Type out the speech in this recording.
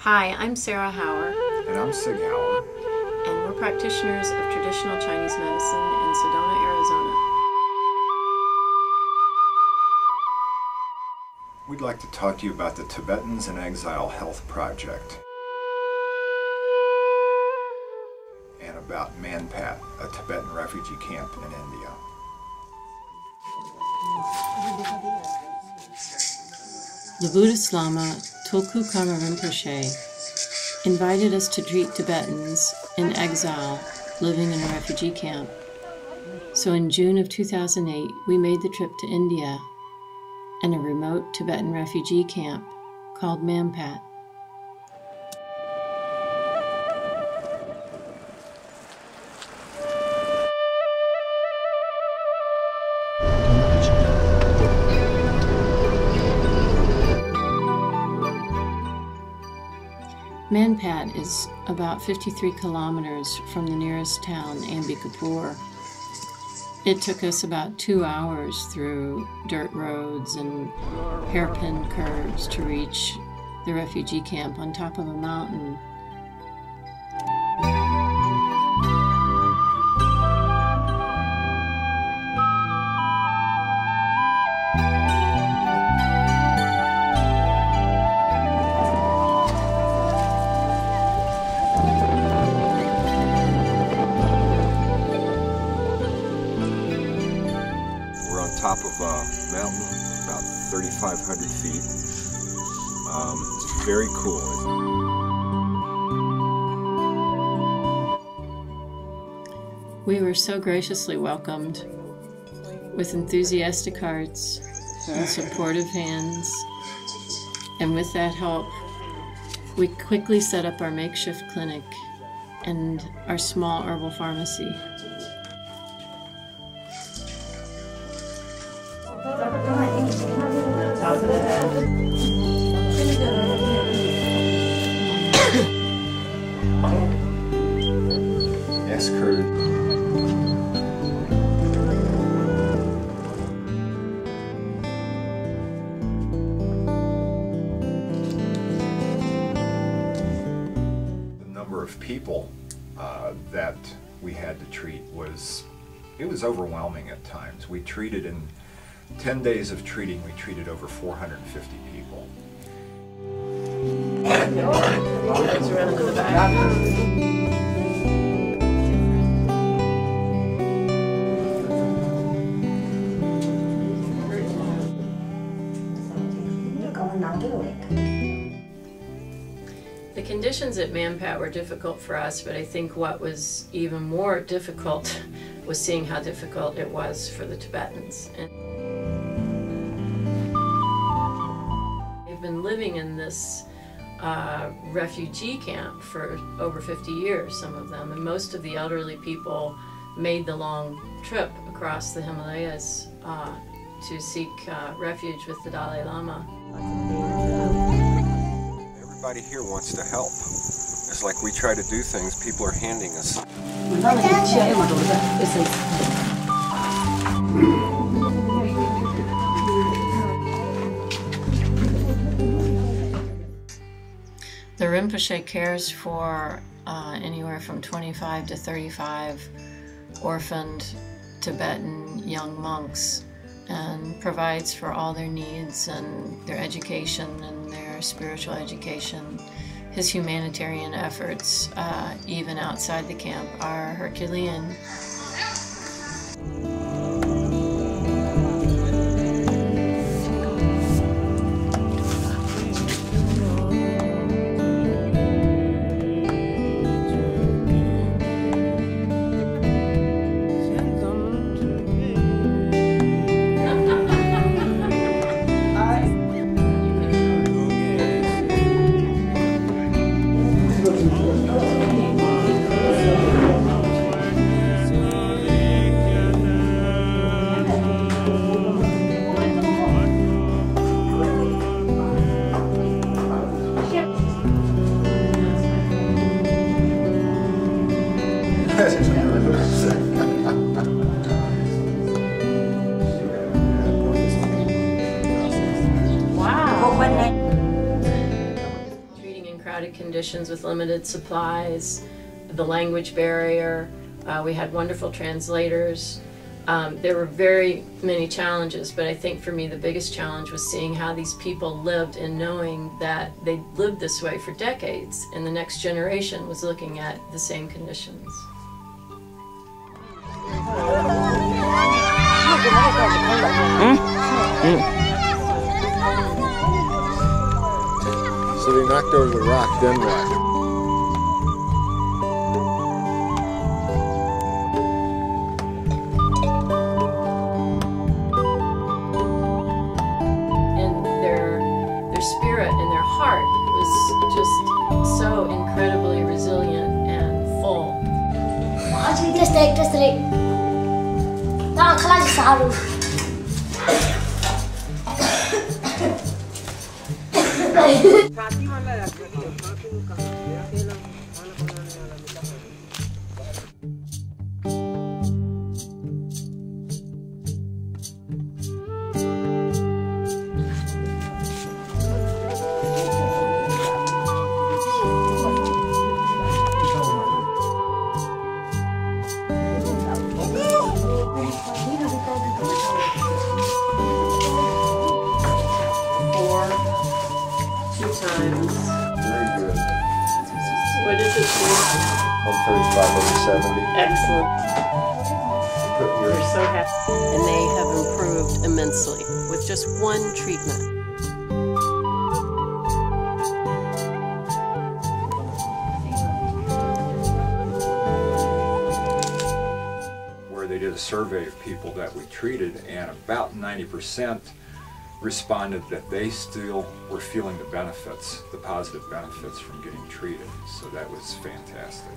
Hi, I'm Sarah Hauer. And I'm Sig Hauer. And we're practitioners of traditional Chinese medicine in Sedona, Arizona. We'd like to talk to you about the Tibetans and Exile Health Project. And about Mainpat, a Tibetan refugee camp in India. The Buddhist Lama Tulku Karma Rinpoche invited us to treat Tibetans in exile living in a refugee camp. So in June of 2008, we made the trip to India and a remote Tibetan refugee camp called Mainpat. Mainpat is about 53 kilometers from the nearest town, Ambikapur. It took us about 2 hours through dirt roads and hairpin curves to reach the refugee camp on top of a mountain. Top of a mountain, about 3,500 feet. It's very cool. We were so graciously welcomed with enthusiastic hearts and supportive hands. And with that help, we quickly set up our makeshift clinic and our small herbal pharmacy. Yes, Kurt. The number of people that we had to treat was overwhelming at times. We treated in 10 days of treating, we treated over 450 people. Around in the back. The conditions at Mainpat were difficult for us, but I think what was even more difficult was seeing how difficult it was for the Tibetans. And they've been living in this refugee camp for over 50 years, some of them, and most of the elderly people made the long trip across the Himalayas to seek refuge with the Dalai Lama. Everybody here wants to help. It's like we try to do things, people are handing us. The Rinpoche cares for anywhere from 25 to 35 orphaned Tibetan young monks and provides for all their needs and their education and their spiritual education. His humanitarian efforts, even outside the camp, are Herculean. crowded conditions with limited supplies, the language barrier. We had wonderful translators. There were very many challenges, but I think for me the biggest challenge was seeing how these people lived and knowing that they lived this way for decades and the next generation was looking at the same conditions. So they knocked over the rock, then what? Spirit and their heart was just so incredibly resilient and full. What is it for? 135/70. Excellent. We're so happy. And they have improved immensely with just one treatment. Where they did a survey of people that we treated, and about 90% responded that they still were feeling the benefits, the positive benefits from getting treated. So that was fantastic.